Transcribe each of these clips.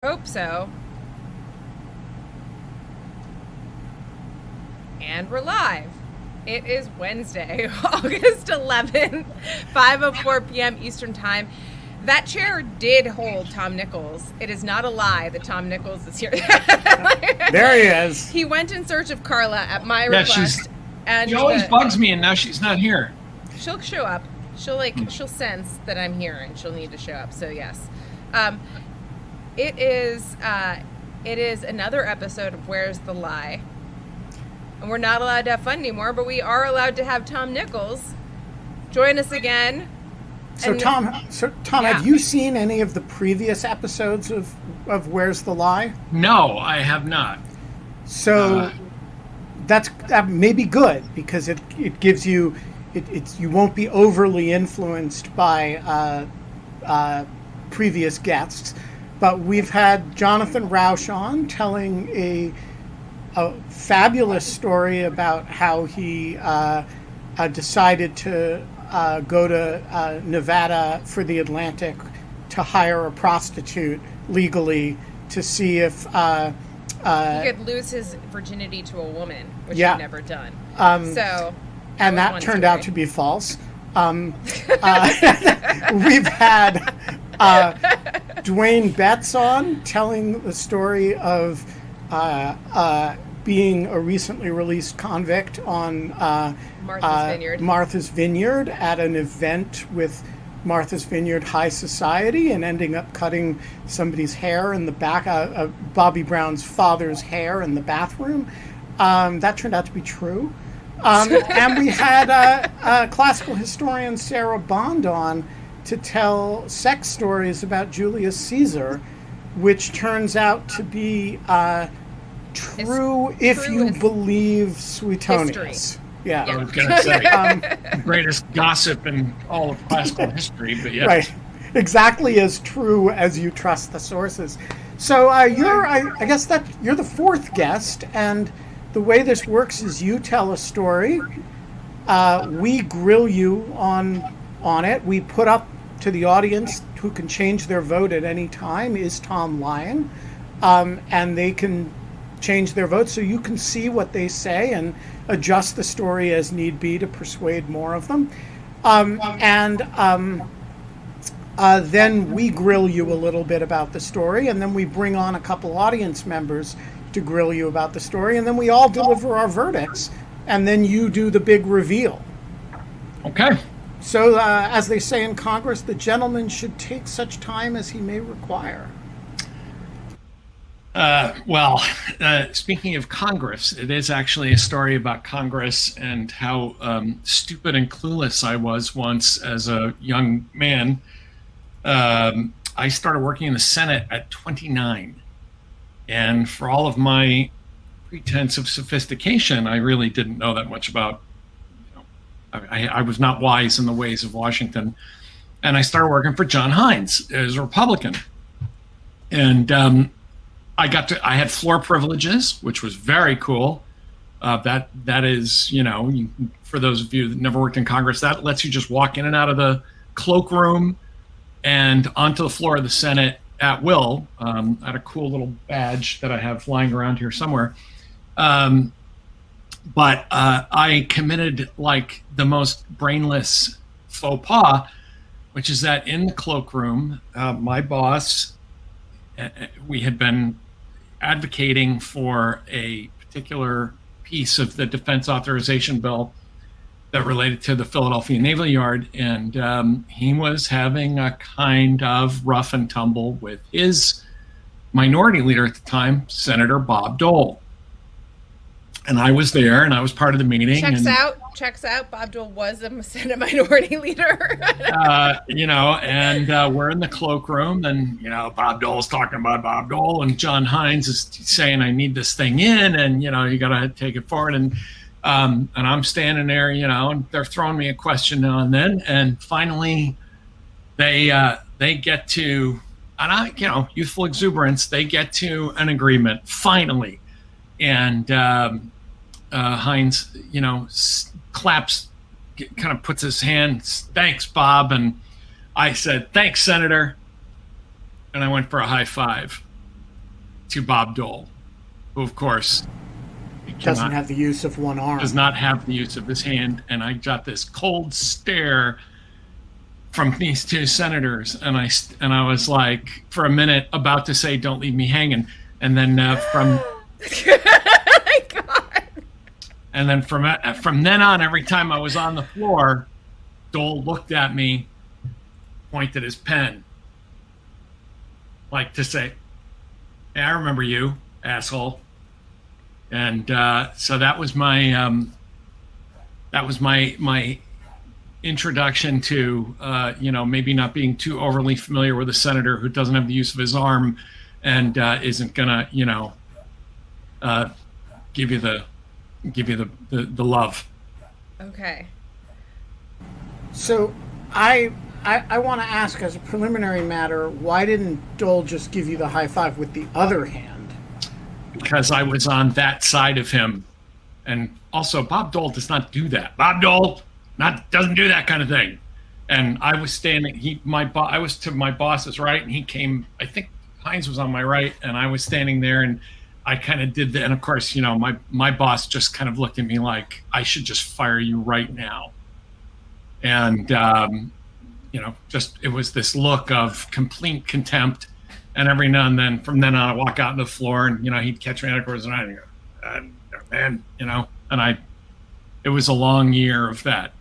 Hope so. And we're live. It is Wednesday, August 11th, 5:04 p.m. Eastern Time. That chair did hold Tom Nichols. It is not a lie that Tom Nichols is here. There he is. He went in search of Carla at my request. She always bugs me, and now she's not here. She'll show up. She'll sense that I'm here, and she'll need to show up. So yes. It is another episode of Where's the Lie? And we're not allowed to have fun anymore, but we are allowed to have Tom Nichols join us again. So Tom, yeah. Have you seen any of the previous episodes of Where's the Lie? No, I have not. So that may be good because it gives you you won't be overly influenced by previous guests. But we've had Jonathan Rauch on telling a fabulous story about how he decided to go to Nevada for the Atlantic to hire a prostitute legally to see if he could lose his virginity to a woman, which he'd never done. And that turned out to be false. We've had Dwayne Betts on telling the story of being a recently released convict on Martha's Vineyard at an event with Martha's Vineyard High Society and ending up cutting somebody's hair in the back, Bobby Brown's father's hair in the bathroom. That turned out to be true. And we had classical historian Sarah Bond on to tell sex stories about Julius Caesar, which turns out to be true if you believe Suetonius. Yeah. I was going to say the greatest gossip in all of classical history, but yeah. Right. Exactly as true as you trust the sources. So I guess that you're the fourth guest, and the way this works is you tell a story, we grill you on it. We put up to the audience, who can change their vote at any time, is Tom lying? And they can change their vote so you can see what they say and adjust the story as need be to persuade more of them. Then we grill you a little bit about the story, and then we bring on a couple audience members to grill you about the story, and then we all deliver our verdicts, and then you do the big reveal. Okay. So, as they say in Congress, the gentleman should take such time as he may require. Speaking of Congress, it is actually a story about Congress and how stupid and clueless I was once as a young man. I started working in the Senate at 29. And for all of my pretense of sophistication, I really didn't know that much about, I was not wise in the ways of Washington. And I started working for John Hines as a Republican. And I had floor privileges, which was very cool. That is, for those of you that never worked in Congress, that lets you just walk in and out of the cloakroom and onto the floor of the Senate at will. I had a cool little badge that I have lying around here somewhere. But I committed like the most brainless faux pas, which is that in the cloakroom, my boss, we had been advocating for a particular piece of the defense authorization bill that related to the Philadelphia Naval Yard. And he was having a kind of rough and tumble with his minority leader at the time, Senator Bob Dole. And I was there, and I was part of the meeting. Checks out. Bob Dole was a Senate minority leader. We're in the cloakroom, and, Bob Dole's talking about Bob Dole, and John Hines is saying, I need this thing in, and, you got to take it forward. And I'm standing there, and they're throwing me a question now and then. And finally, they get to, and youthful exuberance, they get to an agreement, finally. And Hines, claps, kind of puts his hand, thanks, Bob. And I said, thanks, Senator. And I went for a high five. to Bob Dole, who, of course, doesn't have the use of one arm. Does not have the use of his hand. And I got this cold stare from these two senators, and I was like, for a minute, about to say, "Don't leave me hanging," and then from God. And then from then on, every time I was on the floor, Dole looked at me, pointed his pen, like to say, "Hey, I remember you, asshole." And so that was my introduction to maybe not being too overly familiar with a senator who doesn't have the use of his arm and isn't gonna give you the love. Okay. So I want to ask, as a preliminary matter, why didn't Dole just give you the high five with the other hand? Because I was on that side of him. And also, Bob Dole does not do that. Bob Dole doesn't do that kind of thing. And I was standing, I was to my boss's right, and he came, I think Heinz was on my right, and I was standing there, and I kind of did that. And of course, my boss just kind of looked at me like, I should just fire you right now. And, just, it was this look of complete contempt. And every now and then, from then on, I walk out on the floor, and, he'd catch me out of course, and I'd go, man, and it was a long year of that.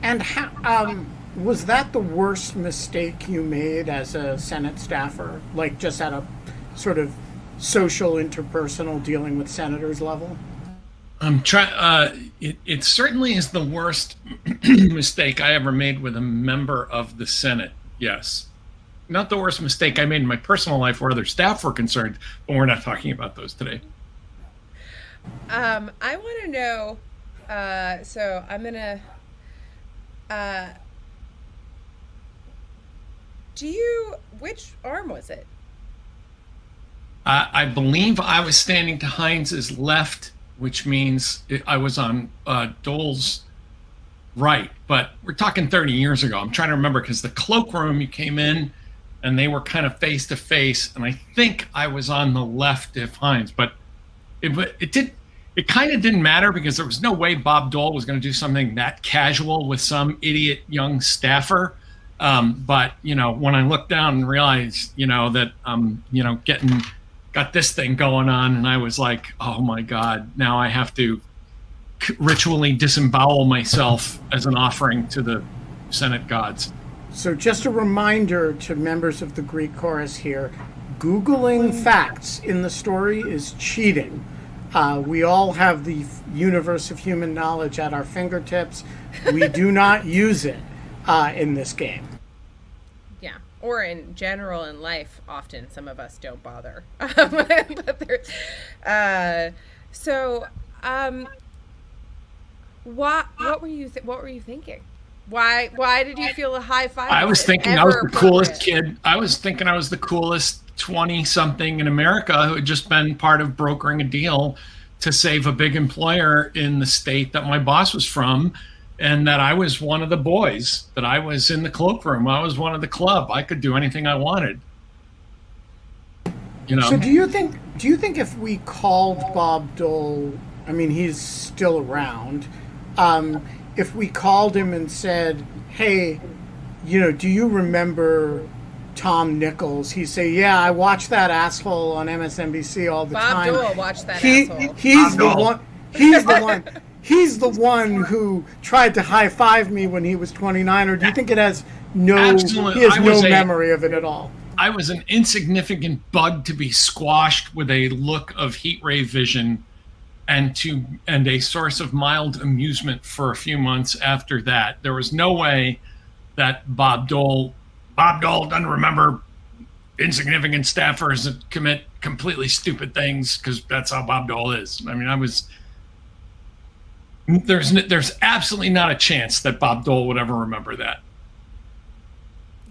And how, was that the worst mistake you made as a Senate staffer? Like, just at a sort of social, interpersonal, dealing with senators level? It certainly is the worst mistake I ever made with a member of the Senate. Yes. Not the worst mistake I made in my personal life where other staff were concerned, but we're not talking about those today. I want to know, so I'm going to, which arm was it? I believe I was standing to Heinz's left, which means I was on Dole's right, but we're talking 30 years ago. I'm trying to remember, because the cloakroom, you came in and they were kind of face to face, and I think I was on the left of Heinz, but it kind of didn't matter, because there was no way Bob Dole was going to do something that casual with some idiot young staffer. But when I looked down and realized that got this thing going on, and I was like, oh my God, now I have to ritually disembowel myself as an offering to the Senate gods. So just a reminder to members of the Greek chorus here, Googling facts in the story is cheating. We all have the universe of human knowledge at our fingertips. We do not use it in this game. Yeah, or in general in life, often some of us don't bother. What were you thinking? Why did you feel a high five? I was thinking I was the coolest kid. I was thinking I was the coolest 20-something in America who had just been part of brokering a deal to save a big employer in the state that my boss was from, and that I was one of the boys, that I was in the cloakroom. I was one of the club. I could do anything I wanted. So do you think if we called Bob Dole, I mean, he's still around, if we called him and said, hey, do you remember Tom Nichols? He'd say, yeah, I watch that asshole on MSNBC all the time. Bob Dole watched that asshole. He's the one who tried to high five me when he was 29, or do you think he has no memory of it at all? I was an insignificant bug to be squashed with a look of heat ray vision and a source of mild amusement for a few months after that. There was no way that Bob Dole doesn't remember insignificant staffers that commit completely stupid things, because that's how Bob Dole is. I mean, there's absolutely not a chance that Bob Dole would ever remember that.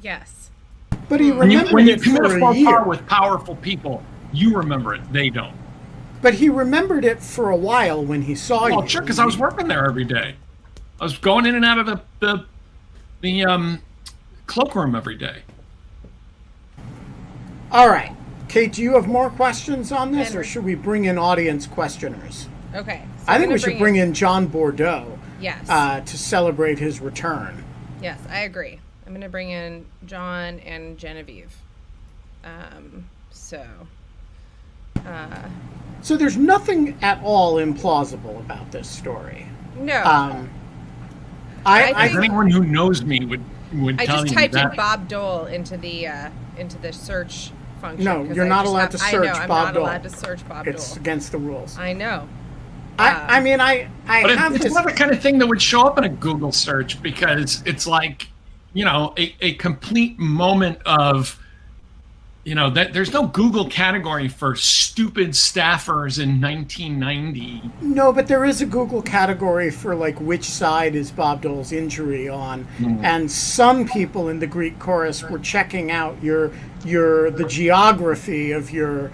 Yes. But he remembered when you it commit for a a year. faux pas with powerful people, you remember it. They don't. But he remembered it for a while when he saw you. Well, sure, because I was working there every day. I was going in and out of the cloakroom every day. All right. Kate, do you have more questions on this, Henry. or should we bring in audience questioners? Okay. So I think we should bring in John Bordeaux. Yes. To celebrate his return. Yes, I agree. I'm going to bring in John and Genevieve. So there's nothing at all implausible about this story. No. I think anyone who knows me would I tell just you typed that. in Bob Dole into the search function. No, you're not allowed to search I'm Bob Dole. not allowed to search Bob Dole. It's against the rules. I know. I mean, I have it's this. not the kind of thing that would show up in a Google search, because it's like, a complete moment of, that there's no Google category for stupid staffers in 1990. No, but there is a Google category for like which side is Bob Dole's injury on, and some people in the Greek chorus were checking out the geography of your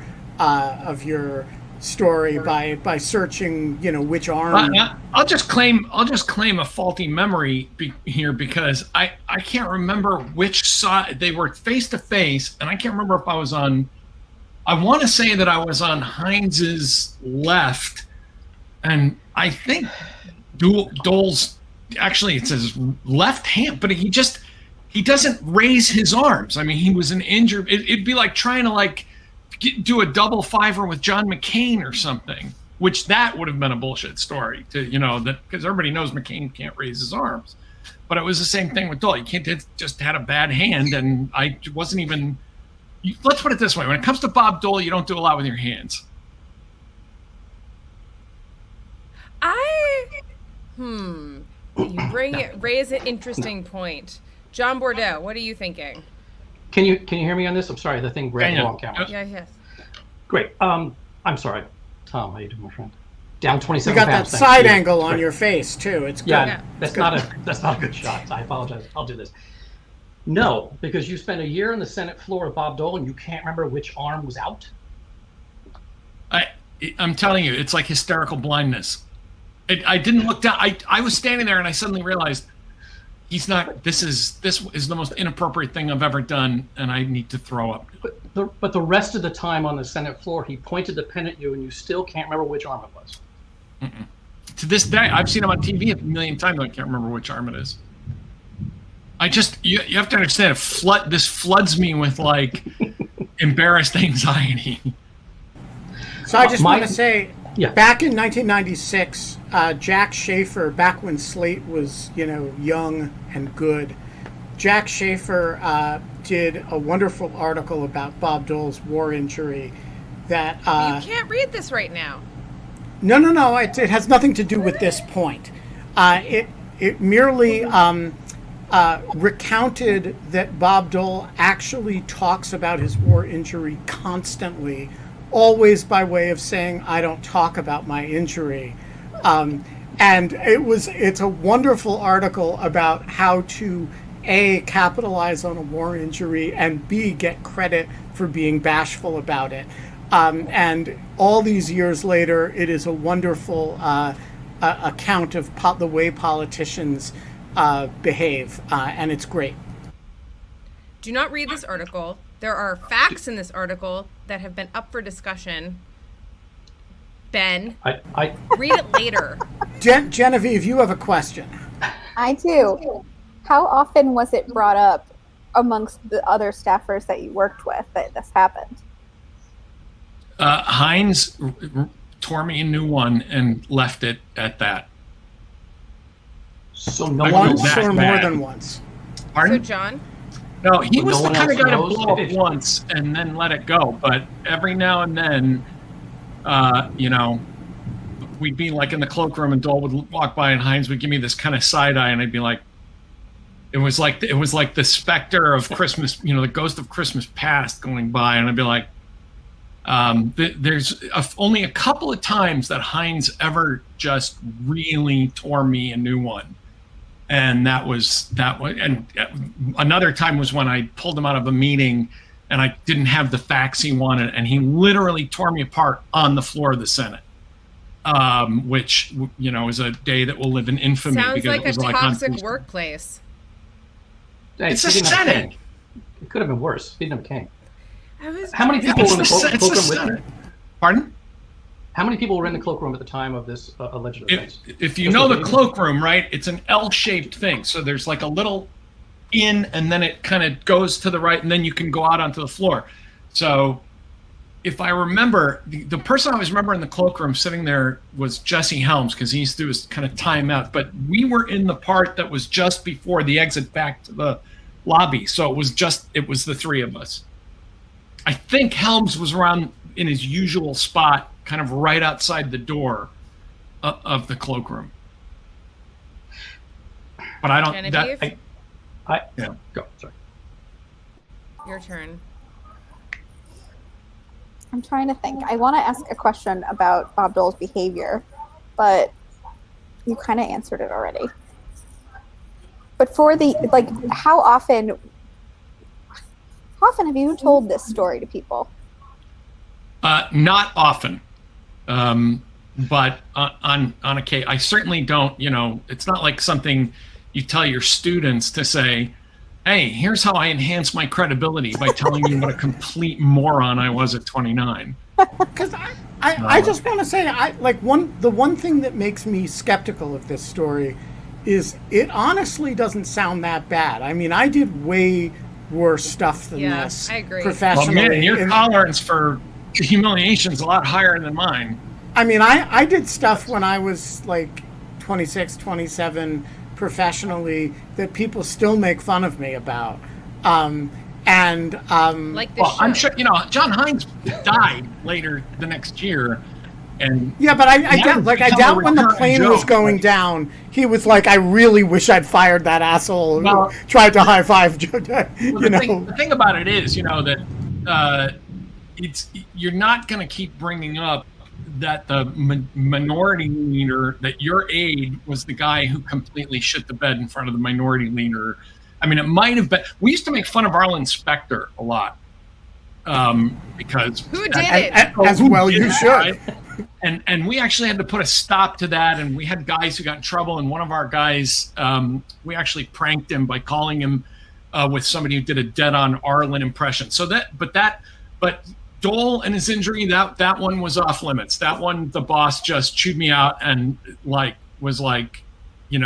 story by searching which arm. I'll just claim a faulty memory here, because I can't remember which side they were face to face, and I can't remember if I was on. I want to say that I was on Heinz's left, and I think Dole's actually it says left hand, but he doesn't raise his arms. I mean, he was an injured. It'd be like trying to do a double fiver with John McCain or something, which that would have been a bullshit story that, because everybody knows McCain can't raise his arms. But it was the same thing with Dole. You can't just had a bad hand, and I wasn't even. Let's put it this way: when it comes to Bob Dole, you don't do a lot with your hands. You raise an interesting point. John Bordeaux, what are you thinking? Can you hear me on this? I'm sorry, the thing grabbed the wrong camera. Yeah, yes. Great. I'm sorry. Tom, how you doing, my friend? Down 27 You got pounds. that side angle on your face too. It's good. Yeah, that's not a good shot. I apologize. I'll do this. No, because you spent a year on the Senate floor of Bob Dole and you can't remember which arm was out. I'm telling you, it's like hysterical blindness. I didn't look down. I was standing there and I suddenly realized he's not. This is the most inappropriate thing I've ever done, and I need to throw up. But the rest of the time on the Senate floor, he pointed the pen at you, and you still can't remember which arm it was. To this day, I've seen him on TV a million times. I can't remember which arm it is. You have to understand. This floods me with embarrassed anxiety. So I just want to say, yeah. Back in 1996, Jack Schaefer, back when Slate was young and good, Jack Schaefer did a wonderful article about Bob Dole's war injury. That you can't read this right now. No. It has nothing to do with this point. It merely recounted that Bob Dole actually talks about his war injury constantly, always by way of saying, I don't talk about my injury. And it's a wonderful article about how to A, capitalize on a war injury, and B, get credit for being bashful about it. And all these years later, it is a wonderful account of the way politicians behave, and it's great. Do not read this article. There are facts in this article that have been up for discussion. Ben, read it later. Genevieve, you have a question. I do. How often was it brought up amongst the other staffers that you worked with that this happened? Heinz tore me a new one and left it at that. So no one Once knows or that. more than once? Pardon? So, John? No, he But was no the one kind of else guy to knows blow if up once and then let it go. But every now and then, we'd be like in the cloakroom, and Dole would walk by, and Heinz would give me this kind of side eye, and I'd be like, it was like the specter of Christmas, the ghost of Christmas past going by, and I'd be like, there's only a couple of times that Heinz ever just really tore me a new one. And that was, and another time was when I pulled him out of a meeting and I didn't have the facts he wanted, and he literally tore me apart on the floor of the Senate, which, is a day that will live in infamy. Sounds because like it a was toxic on workplace. Hey, It's he a didn't have Senate. King. It could have been worse. He didn't have King. How many people were in the cloakroom with Senate. you? Pardon? How many people were in the cloakroom at the time of this alleged offense? If you know the cloakroom, right, it's an L-shaped thing. So there's like a little in, and then it kind of goes to the right, and then you can go out onto the floor. So if I remember, the person I always remember in the cloakroom sitting there was Jesse Helms, because he used to do his kind of time out. But we were in the part that was just before the exit back to the lobby. So it was the three of us. I think Helms was around in his usual spot, kind of right outside the door of the cloakroom. But I don't. Genevieve? Yeah. Go. Sorry. Your turn. I'm trying to think. I want to ask a question about Bob Dole's behavior, but you kind of answered it already. But for the, like, how often have you told this story to people? Not often. But on occasion, I certainly don't, it's not like something you tell your students to say, hey, here's how I enhance my credibility by telling you what a complete moron I was at 29. Because I just want to say, the one thing that makes me skeptical of this story is it honestly doesn't sound that bad. I mean, I did way worse stuff than this. I agree. Professionally. Well, man, your tolerance for humiliation is a lot higher than mine. I mean, I did stuff when I was like 26, 27 professionally that people still make fun of me about. Like this show. I'm sure, John Hines died later the next year. And yeah, but I doubt when the plane was going down, he was like, I really wish I'd fired that asshole who tried to high five. The thing about it is, that you're not going to keep bringing up that the minority leader, that your aide was the guy who completely shit the bed in front of the minority leader. I mean, it might have been. We used to make fun of Arlen Specter a lot because who did it? As well, you should. Right? And we actually had to put a stop to that. And we had guys who got in trouble. And one of our guys, we actually pranked him by calling him with somebody who did a dead-on Arlen impression. But Dole and his injury, that one was off limits. That one, the boss just chewed me out and was like, you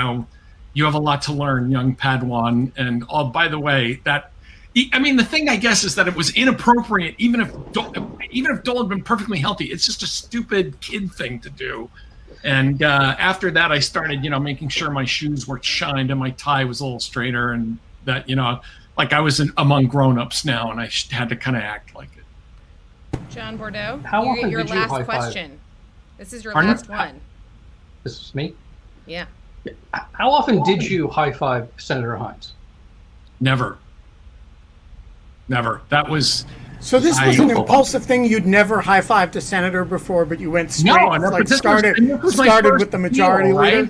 have a lot to learn, young Padawan. And by the way, the thing I guess is that it was inappropriate, even if Dole had been perfectly healthy. It's just a stupid kid thing to do. And after that, I started, making sure my shoes were shined and my tie was a little straighter, and that, like I was among grown-ups now, and I had to kind of act like it. John Bordeaux, how often your did you last high-five? question. This is your Pardon? last one. This is me? Yeah. How often did you high-five Senator Hines? Never. That was... So this was an impulsive thing. You'd never high-fived a senator before, but you went straight, started with the majority leader?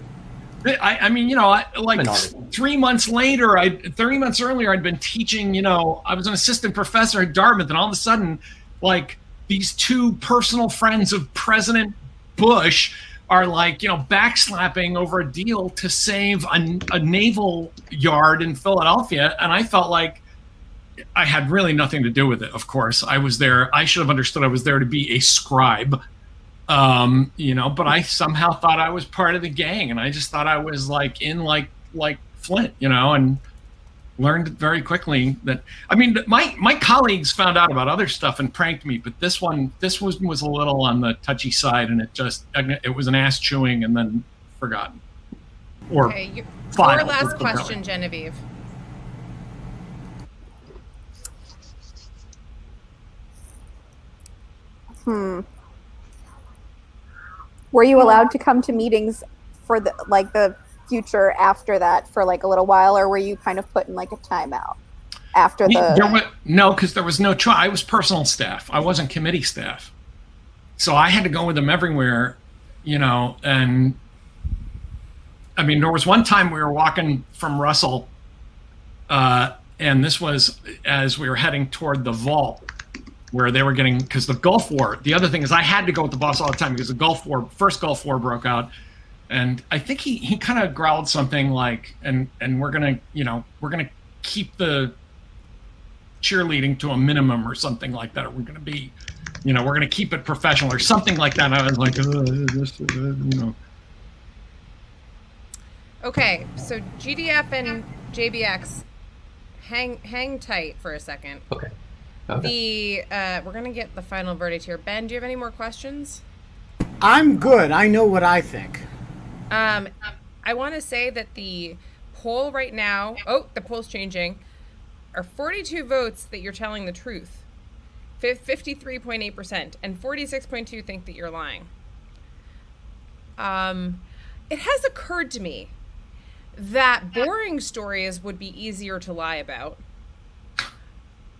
Right? 3 months later, 30 months earlier, I'd been teaching, I was an assistant professor at Dartmouth, and all of a sudden, these two personal friends of President Bush are backslapping over a deal to save a naval yard in Philadelphia. And I felt like I had really nothing to do with it. Of course, I was there. I should have understood I was there to be a scribe. But I somehow thought I was part of the gang, and I just thought I was in Flint, and learned very quickly that, my colleagues found out about other stuff and pranked me, but this was a little on the touchy side, and it was an ass chewing and then forgotten. Okay, your last question, Genevieve. Were you allowed to come to meetings for the future after that for a little while, or were you kind of put in a timeout after no, because there was no choice. I was personal staff. I wasn't committee staff, so I had to go with them everywhere. And there was one time we were walking from Russell, and this was as we were heading toward the vault, where they were getting, because the Gulf War, the other thing is I had to go with the boss all the time because the first Gulf War broke out. And I think he kind of growled something and we're going to keep the cheerleading to a minimum or something like that. Or we're going to be, we're going to keep it professional or something like that. And I was like, Okay, so GDF and JBX, hang tight for a second. Okay. We're gonna get the final verdict here. Ben, do you have any more questions? I'm good. I know what I think. I want to say that the poll right now, the poll's changing, are 42 votes that you're telling the truth, 53.8%, and 46.2 think that you're lying. It has occurred to me that boring stories would be easier to lie about.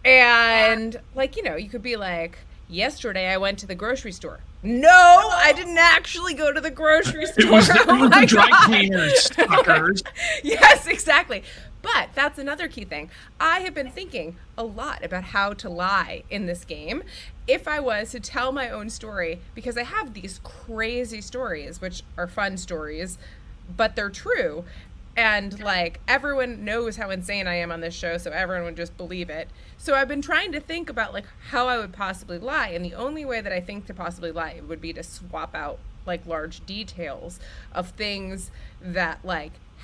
And, you could be like, yesterday I went to the grocery store. No, I didn't actually go to the grocery store. It was the dry cleaners, suckers. Yes, exactly. But that's another key thing. I have been thinking a lot about how to lie in this game. If I was to tell my own story, because I have these crazy stories, which are fun stories, but they're true. And everyone knows how insane I am on this show, so everyone would just believe it. So I've been trying to think about how I would possibly lie, and the only way that I think to possibly lie would be to swap out large details of things that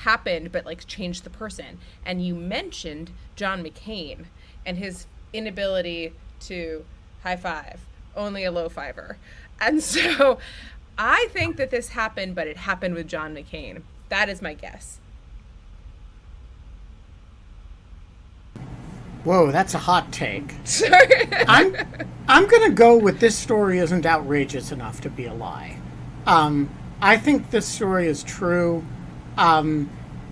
happened but changed the person. And you mentioned John McCain and his inability to high five, only a low fiver. And so I think that this happened, but it happened with John McCain. That is my guess. Whoa, that's a hot take. I'm gonna go with this story isn't outrageous enough to be a lie. I think this story is true.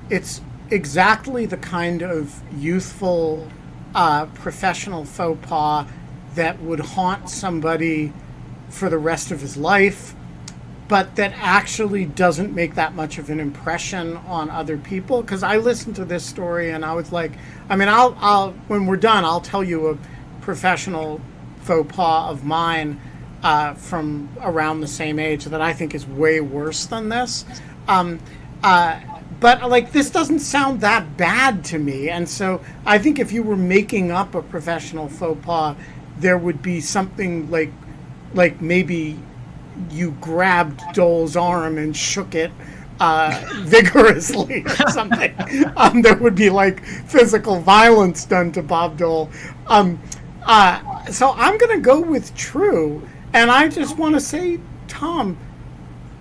It's exactly the kind of youthful, professional faux pas that would haunt somebody for the rest of his life, but that actually doesn't make that much of an impression on other people. Because I listened to this story and I was like, I'll when we're done, I'll tell you a professional faux pas of mine from around the same age that I think is way worse than this. But this doesn't sound that bad to me. And so I think if you were making up a professional faux pas, there would be something like maybe you grabbed Dole's arm and shook it vigorously or something. There would be physical violence done to Bob Dole. So I'm going to go with true. And I just want to say, Tom,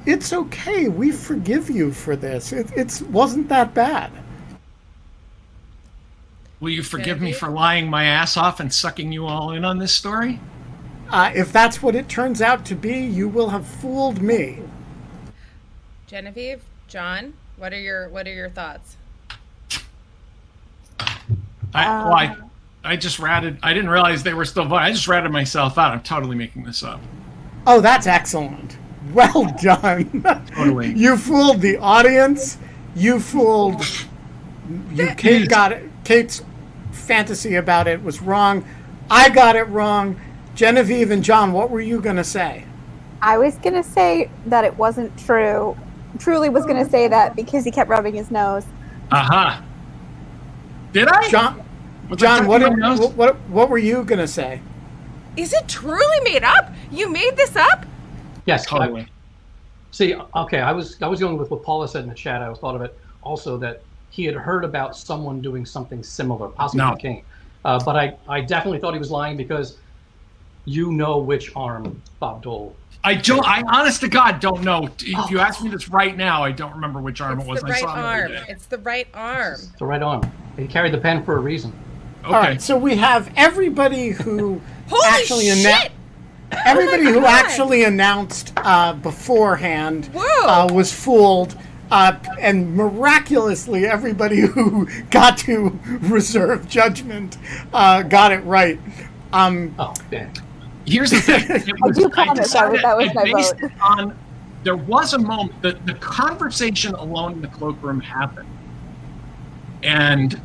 it's okay. We forgive you for this. It wasn't that bad. Will you forgive me for lying my ass off and sucking you all in on this story? If that's what it turns out to be, you will have fooled me. Genevieve, John, what are your thoughts? I just ratted. I didn't realize they were still voting. I just ratted myself out. I'm totally making this up. Oh, that's excellent. Well done. Totally. You fooled the audience. You fooled. Kate got it. Kate's fantasy about it was wrong. I got it wrong. Genevieve and John, what were you going to say? I was going to say that it wasn't true. Truly was going to say that because he kept rubbing his nose. Uh-huh. Did I? John, what were you going to say? Is it truly made up? You made this up? Yes. Totally. I was going with what Paula said in the chat. I thought of it also that he had heard about someone doing something similar, possibly McCain. But I definitely thought he was lying because you know which arm Bob Dole. I honest to God don't know. If you ask me this right now, I don't remember which arm it was. It's the right arm. It's the right arm. It's the right arm. He carried the pen for a reason. Okay. All right, so we have everybody who actually shit! Everybody who actually announced beforehand was fooled. And miraculously, everybody who got to reserve judgment got it right. Here's the thing. I do promise that was my vote. There was a moment that the conversation alone in the cloakroom happened. And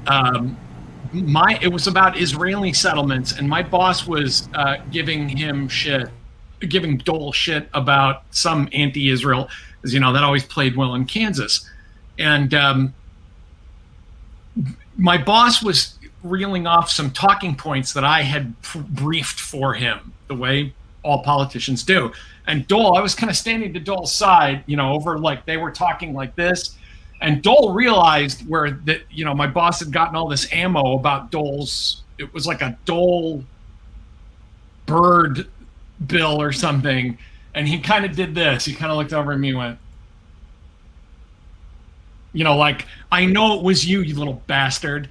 it was about Israeli settlements, and my boss was giving Dole shit about some anti-Israel, because that always played well in Kansas. And my boss was reeling off some talking points that I had briefed for him, the way all politicians do. And Dole, I was kind of standing to Dole's side, over like they were talking like this. And Dole realized where that, my boss had gotten all this ammo about Dole's, it was like a Dole bird bill or something. And he kind of did this. He kind of looked over at me and went, like, I know it was you, you little bastard.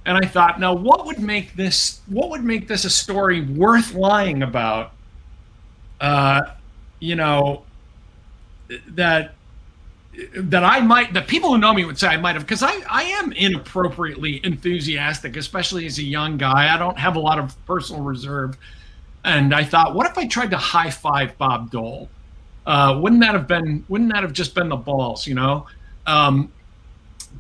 And I thought, now what would make this a story worth lying about? That people who know me would say I might have, because I am inappropriately enthusiastic, especially as a young guy. I don't have a lot of personal reserve. And I thought, what if I tried to high five Bob Dole? Wouldn't that have just been the balls,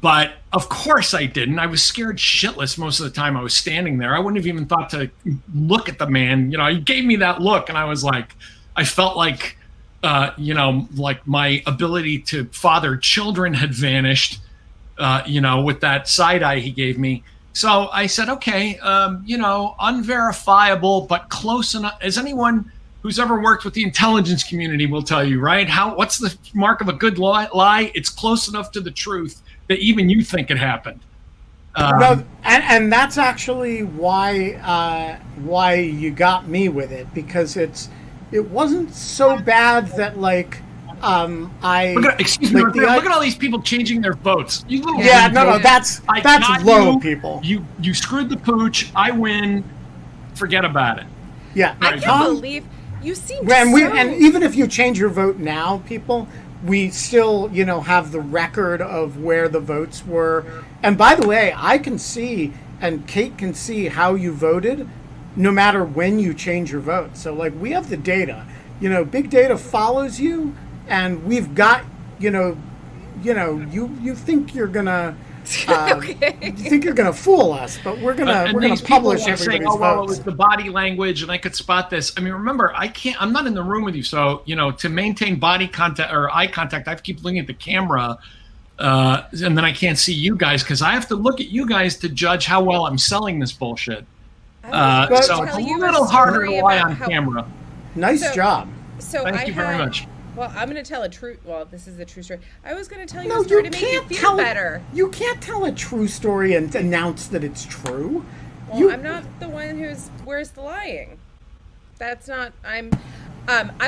But of course I didn't. I was scared shitless most of the time I was standing there. I wouldn't have even thought to look at the man. He gave me that look, and I was like, I felt like, like my ability to father children had vanished, with that side eye he gave me. So I said, okay, unverifiable, but close enough. As anyone who's ever worked with the intelligence community will tell you, right? What's the mark of a good lie? It's close enough to the truth that even you think it happened. No, and that's actually why you got me with it, because it wasn't so bad that excuse me, look at all these people changing their votes. That's low, people. You screwed the pooch. I win. Forget about it. Yeah, I can't believe you seem and even if you change your vote now, people, we still, have the record of where the votes were. And by the way, I can see, and Kate can see how you voted, no matter when you change your vote. So, we have the data. Big data follows you, and we've got, you think you're gonna. Okay. You think you're gonna fool us, but we're gonna publish everybody's saying, votes. Well, it was the body language, and I could spot this. I mean, remember, I'm not in the room with you, so to maintain body contact or eye contact, I have to keep looking at the camera, and then I can't see you guys because I have to look at you guys to judge how well I'm selling this bullshit. So it's a little harder to lie on camera. Nice job. So Thank you very much. Well, I'm going to tell a true. Well, this is a true story. I was going to tell you a story to make you feel better. You can't tell a true story and announce that it's true. Well, I'm not the one where's the lying. That's not. I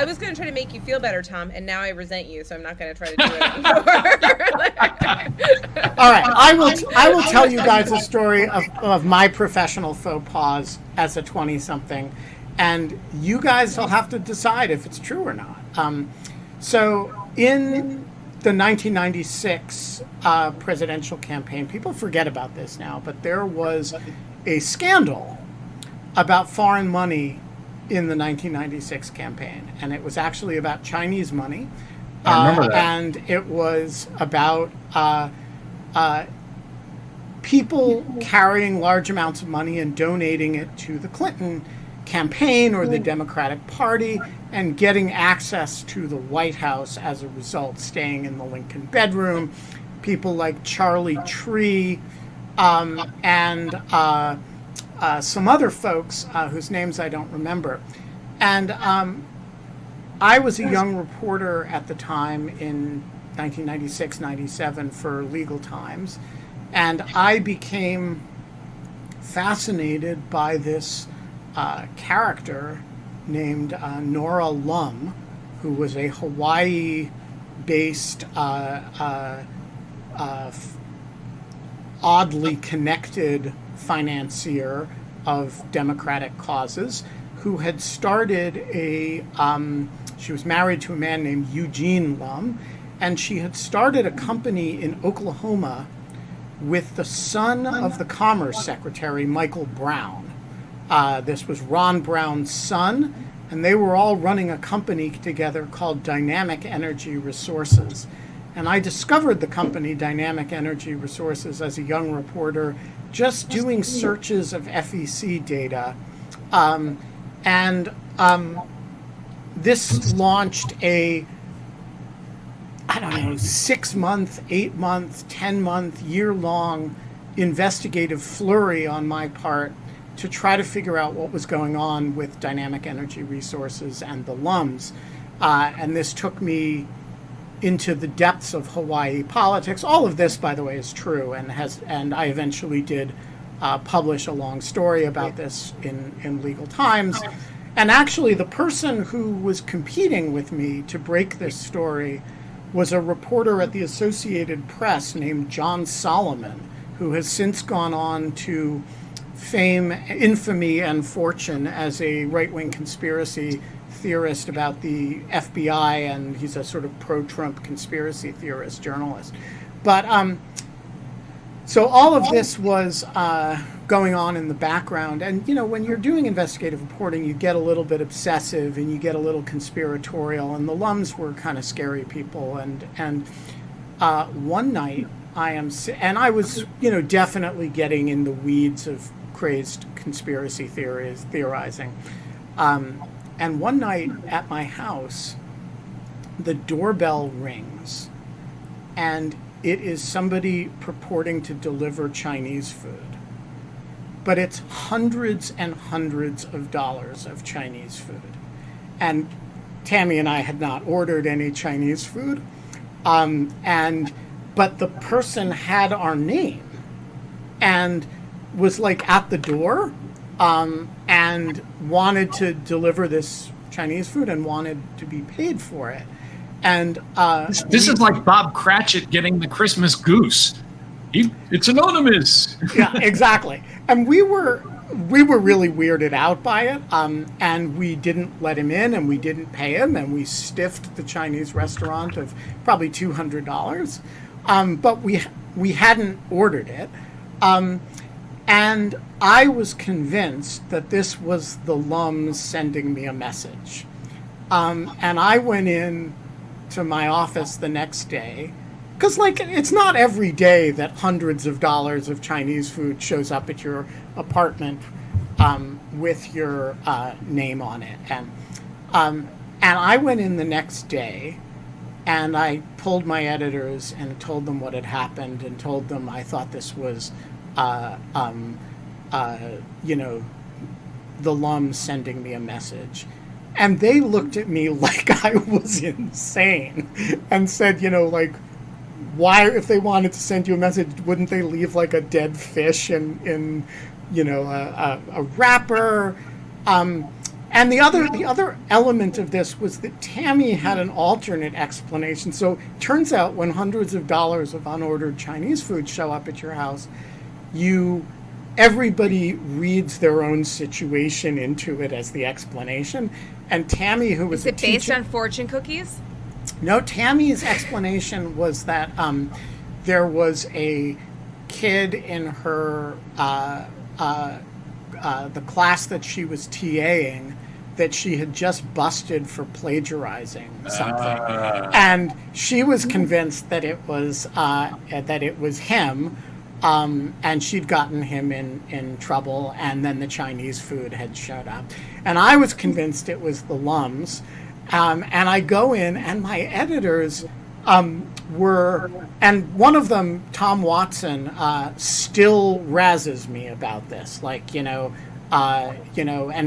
was going to try to make you feel better, Tom, and now I resent you, so I'm not going to try to do it anymore. All right, I will tell you guys a story of my professional faux pas as a 20-something, and you guys will have to decide if it's true or not. So in the 1996 presidential campaign, people forget about this now, but there was a scandal about foreign money in the 1996 campaign, and it was actually about Chinese money. I remember that. And it was about people carrying large amounts of money and donating it to the Clinton campaign or the Democratic Party and getting access to the White House as a result, staying in the Lincoln bedroom. People like Charlie Tree and some other folks whose names I don't remember. And I was a young reporter at the time in 1996, 97 for Legal Times, and I became fascinated by this character named Nora Lum, who was a Hawaii-based, oddly connected financier of democratic causes, who had started she was married to a man named Eugene Lum, and she had started a company in Oklahoma with the son of the Commerce Secretary, Michael Brown. This was Ron Brown's son, and they were all running a company together called Dynamic Energy Resources. And I discovered the company Dynamic Energy Resources as a young reporter, just doing searches of FEC data. This launched a, 6-month, 8-month, 10-month, year-long investigative flurry on my part to try to figure out what was going on with Dynamic Energy Resources and the LUMs. And this took me into the depths of Hawaii politics. All of this, by the way, is true, and I eventually did publish a long story about this in Legal Times. And actually, the person who was competing with me to break this story was a reporter at the Associated Press named John Solomon, who has since gone on to fame, infamy, and fortune as a right-wing conspiracy theorist about the FBI, and he's a sort of pro-Trump conspiracy theorist journalist. But so all of this was going on in the background, and when you're doing investigative reporting, you get a little bit obsessive and you get a little conspiratorial, and the LUMs were kind of scary people. And one night I was definitely getting in the weeds of crazed conspiracy theorizing. And one night at my house, the doorbell rings, and it is somebody purporting to deliver Chinese food. But it's hundreds and hundreds of dollars of Chinese food. And Tammy and I had not ordered any Chinese food. But the person had our name and was at the door and wanted to deliver this Chinese food and wanted to be paid for it. And this is like Bob Cratchit getting the Christmas goose. It's anonymous. Yeah, exactly. And we were really weirded out by it. And we didn't let him in, and we didn't pay him, and we stiffed the Chinese restaurant of probably $200. But we hadn't ordered it. And I was convinced that this was the LUMs sending me a message. And I went in to my office the next day, because it's not every day that hundreds of dollars of Chinese food shows up at your apartment with your name on it. And I went in the next day, and I pulled my editors and told them what had happened, and told them I thought this was the LUMs sending me a message. And they looked at me like I was insane and said, why, if they wanted to send you a message, wouldn't they leave a dead fish in a wrapper? And the other element of this was that Tammy had an alternate explanation. So it turns out when hundreds of dollars of unordered Chinese food show up at your house, everybody reads their own situation into it as the explanation. And Tammy, who was Is it based on fortune cookies? No, Tammy's explanation was that there was a kid in her the class that she was TAing that she had just busted for plagiarizing something, and she was convinced that it was him. And she'd gotten him in trouble, and then the Chinese food had showed up. And I was convinced it was the LUMs. And I go in, and my editors were, and one of them, Tom Watson, still razzes me about this. And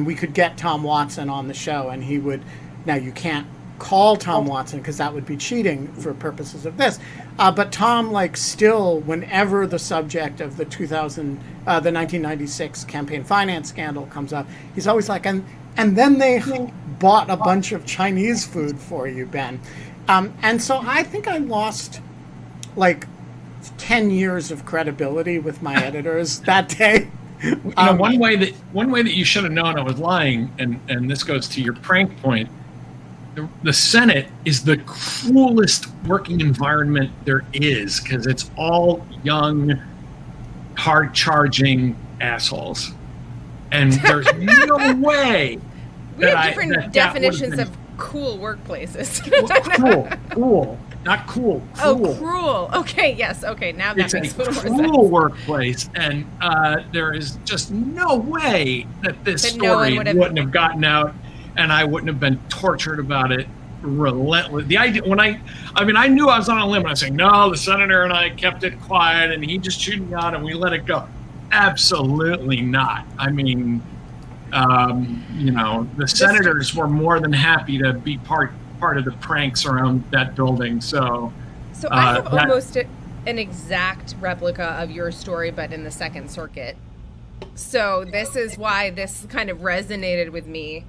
we could get Tom Watson on the show, and he would, now you can't call Tom Watson because that would be cheating for purposes of this. But Tom, still, whenever the subject of the 1996 campaign finance scandal comes up, he's always like, and then they bought a bunch of Chinese food for you, Ben. And so I think I lost 10 years of credibility with my editors that day. One way that you should have known I was lying, and this goes to your prank point. The Senate is the cruelest working environment there is, because it's all young, hard-charging assholes. And there's no way we have different definitions of cool workplaces. Cool. Not cool. Cruel. Oh, cruel. Okay, yes. Okay, now that makes a little more sense. It's a cruel workplace, and there is just no way that this story wouldn't have gotten out, and I wouldn't have been tortured about it relentless. The idea I knew I was on a limb. I was saying, no, the senator and I kept it quiet, and he just chewed me out, and we let it go. Absolutely not. I mean, the senators were more than happy to be part of the pranks around that building. So I have almost an exact replica of your story, but in the Second Circuit. So this is why this kind of resonated with me.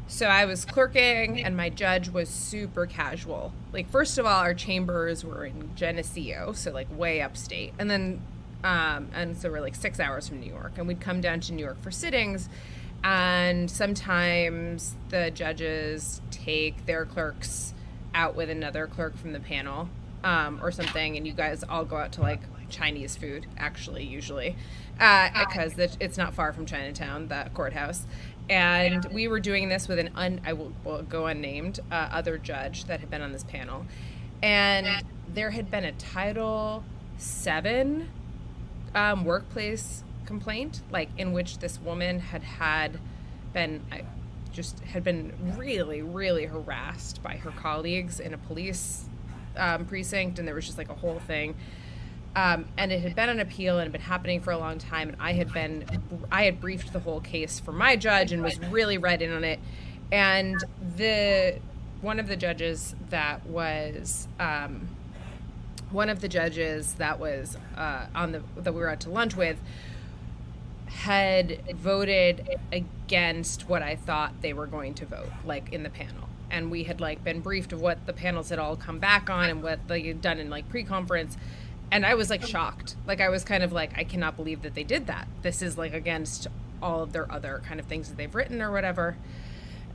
So I was clerking, and my judge was super casual. Like, first of all, our chambers were in Geneseo, so like way upstate, and then and so we're like 6 hours from New York, and we'd come down to New York for sittings, and sometimes the judges take their clerks out with another clerk from the panel, or something, and you guys all go out to like Chinese food, actually, usually, because it's not far from Chinatown, the courthouse. And we were doing this with I will go unnamed, other judge that had been on this panel. And there had been a Title VII workplace complaint, like in which this woman had been really, really harassed by her colleagues in a police precinct, and there was just like a whole thing. And it had been an appeal and had been happening for a long time. And I had briefed the whole case for my judge and was really read in on it. And one of the judges that was that we were out to lunch with had voted against what I thought they were going to vote, like in the panel. And we had like been briefed of what the panels had all come back on and what they had done in like pre-conference. And I was like shocked. Like I was kind of like, I cannot believe that they did that. This is like against all of their other kind of things that they've written or whatever.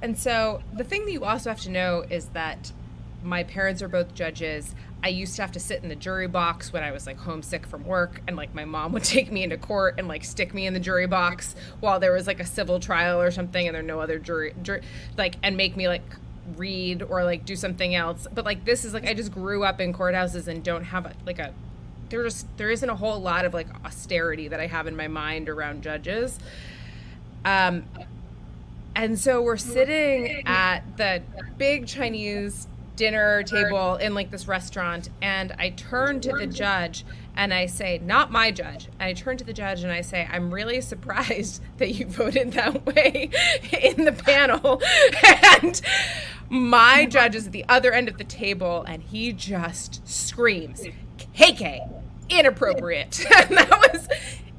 And so the thing that you also have to know is that my parents are both judges. I used to have to sit in the jury box when I was like homesick from work, and like my mom would take me into court and like stick me in the jury box while there was like a civil trial or something, and there no other jury like, and make me like read or like do something else. But like this is like, I just grew up in courthouses and don't have there isn't a whole lot of like austerity that I have in my mind around judges. And so we're sitting at the big Chinese dinner table in like this restaurant, and I turn to the judge and I say, not my judge. I turn to the judge and I say, I'm really surprised that you voted that way in the panel. And my judge is at the other end of the table, and he just screams, KK, inappropriate. And that was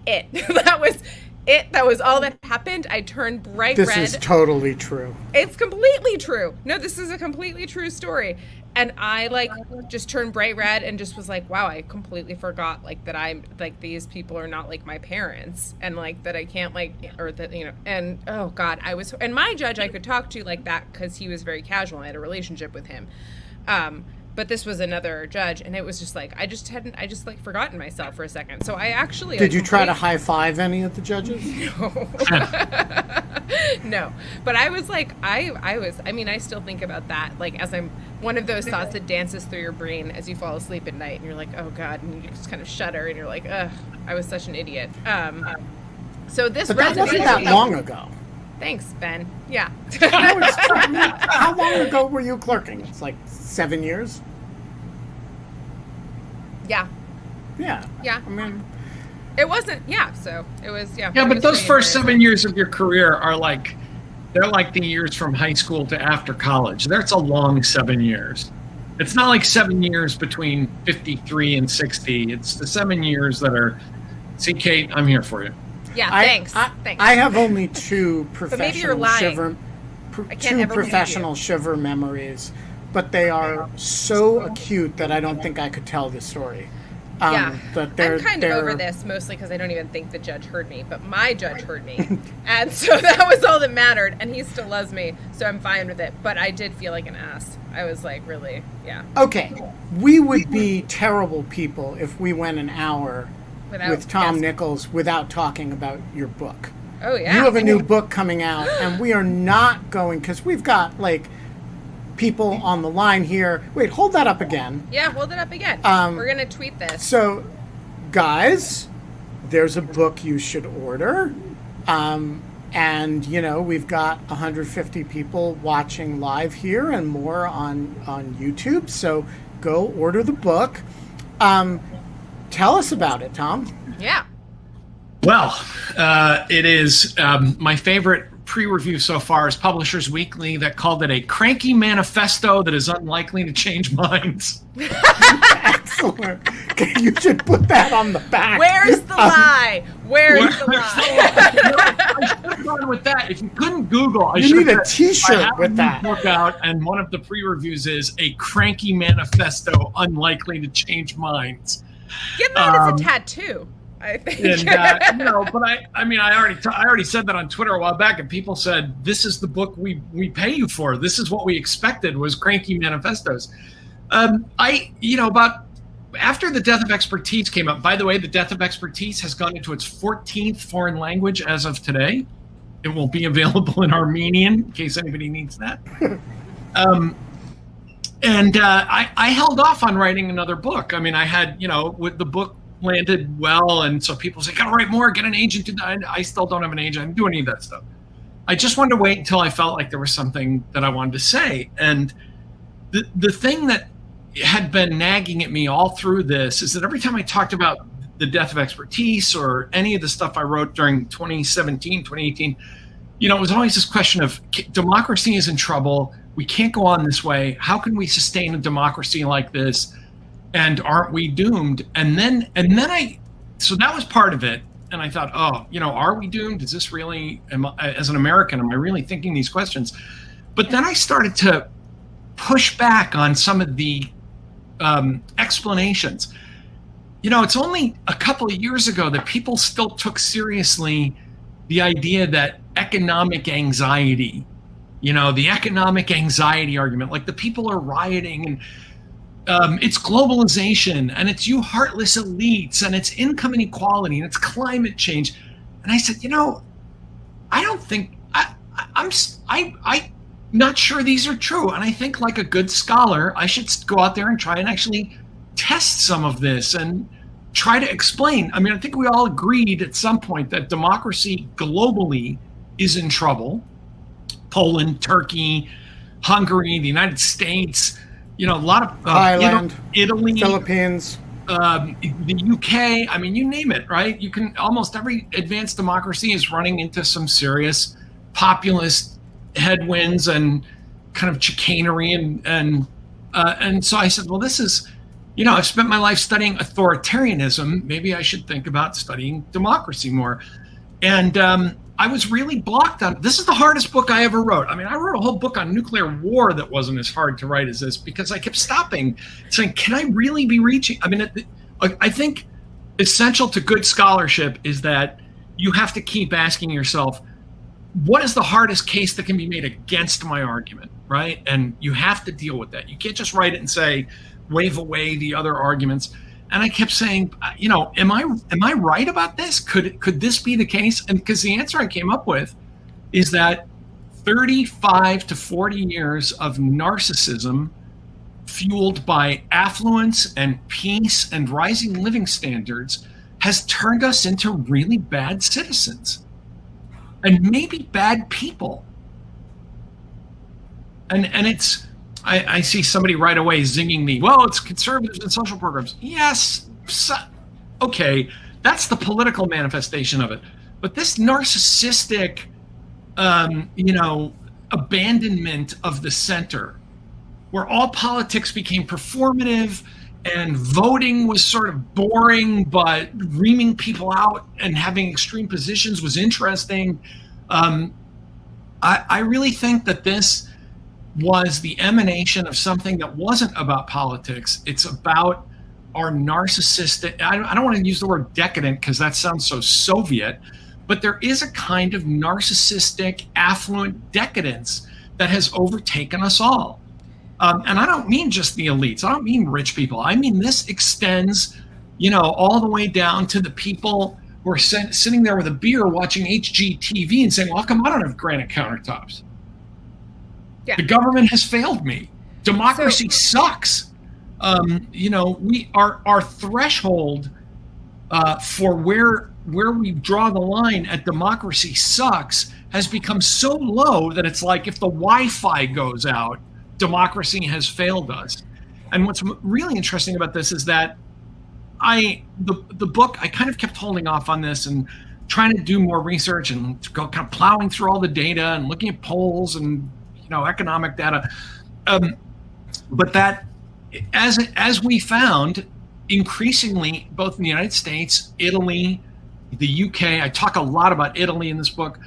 it. That was all that happened. I turned bright red. This is totally true. It's completely true. No, this is a completely true story. And I like just turned bright red and just was like, wow, I completely forgot like that I'm like, these people are not like my parents, and like that I can't like, or that, and oh God, and my judge I could talk to like that because he was very casual. I had a relationship with him. But this was another judge, and it was just like, I just like forgotten myself for a second. So I actually... Did you try to high five any of the judges? No. No. But I was like, I still think about that, like as I'm one of those thoughts that dances through your brain as you fall asleep at night, and you're like, oh God, and you just kind of shudder, and you're like, ugh, I was such an idiot. So this But that wasn't that long ago. Thanks, Ben. Yeah. How long ago were you clerking? It's like 7 years? Yeah. Yeah. Yeah. I mean, it wasn't, yeah, so it was, yeah. Yeah, but those first 7 years of your career are like, they're like the years from high school to after college. That's a long 7 years. It's not like 7 years between 53 and 60. It's the 7 years that are, see, Kate, I'm here for you. Yeah, thanks. Thanks. I have only two professional shiver memories, but they are so acute that I don't think I could tell this story. I'm kind of over this, mostly because I don't even think the judge heard me, but my judge heard me. And so that was all that mattered, and he still loves me, so I'm fine with it. But I did feel like an ass. I was like, really, yeah. Okay, we would be terrible people if we went an hour with Tom Nichols without talking about your book. Oh, yeah. You have a new book coming out, and we are not going, because we've got, like, people on the line here. Wait, hold that up again. Yeah, hold it up again. We're going to tweet this. So, guys, there's a book you should order. And, we've got 150 people watching live here and more on YouTube. So go order the book. Tell us about it, Tom. Yeah. Well, it is my favorite pre-review so far is Publishers Weekly that called it a cranky manifesto that is unlikely to change minds. Excellent. Okay, you should put that on the back. Where's the lie? Where's the lie? I should have gone with that. If you couldn't Google, you need a T-shirt with that. Book out, and one of the pre-reviews is a cranky manifesto unlikely to change minds. Get that as a tattoo. I think. And, but I already said that on Twitter a while back, and people said, this is the book we pay you for. This is what we expected was cranky manifestos. About after The Death of Expertise came out, by the way, The Death of Expertise has gone into its 14th foreign language as of today. It will be available in Armenian in case anybody needs that. I held off on writing another book. I mean, I had, with the book landed well, and so people say, gotta write more, get an agent. I still don't have an agent. I didn't do any of that stuff. I just wanted to wait until I felt like there was something that I wanted to say. And the thing that had been nagging at me all through this is that every time I talked about The Death of Expertise or any of the stuff I wrote during 2017, 2018, it was always this question of democracy is in trouble. We can't go on this way. How can we sustain a democracy like this? And aren't we doomed? And then so that was part of it. And I thought, are we doomed? Is this really, as an American, am I really thinking these questions? But then I started to push back on some of the explanations. It's only a couple of years ago that people still took seriously the idea that economic anxiety, the economic anxiety argument, like the people are rioting and it's globalization and it's you heartless elites and it's income inequality and it's climate change. And I said, I don't think I'm not sure these are true. And I think like a good scholar, I should go out there and try and actually test some of this and try to explain. I mean, I think we all agreed at some point that democracy globally is in trouble. Poland, Turkey, Hungary, the United States, a lot of Thailand, Italy, Philippines, the UK. I mean, you name it, right? You can almost every advanced democracy is running into some serious populist headwinds and kind of chicanery and so I said, well, this is, I've spent my life studying authoritarianism. Maybe I should think about studying democracy more. And I was really blocked on, this is the hardest book I ever wrote. I mean, I wrote a whole book on nuclear war that wasn't as hard to write as this because I kept stopping, saying, can I really be reaching? I mean, I think essential to good scholarship is that you have to keep asking yourself, what is the hardest case that can be made against my argument, right? And you have to deal with that. You can't just write it and say, wave away the other arguments. And I kept saying, am I right about this? Could this be the case? And because the answer I came up with is that 35 to 40 years of narcissism fueled by affluence and peace and rising living standards has turned us into really bad citizens and maybe bad people. And it's, I see somebody right away zinging me, well, it's conservatives and social programs. Yes, okay, that's the political manifestation of it. But this narcissistic, abandonment of the center, where all politics became performative and voting was sort of boring, but reaming people out and having extreme positions was interesting. I really think that this was the emanation of something that wasn't about politics. It's about our narcissistic, I don't want to use the word decadent because that sounds so Soviet, but there is a kind of narcissistic, affluent decadence that has overtaken us all. And I don't mean just the elites. I don't mean rich people. I mean, this extends, all the way down to the people who are sitting there with a beer watching HGTV and saying, well, how come I don't have granite countertops? Yeah. The government has failed me. Democracy sucks. Our threshold for where we draw the line at democracy sucks has become so low that it's like if the Wi-Fi goes out, democracy has failed us. And what's really interesting about this is that the book, I kind of kept holding off on this and trying to do more research and go kind of plowing through all the data and looking at polls and economic data. But that, as we found, increasingly, both in the United States, Italy, the UK, I talk a lot about Italy in this book,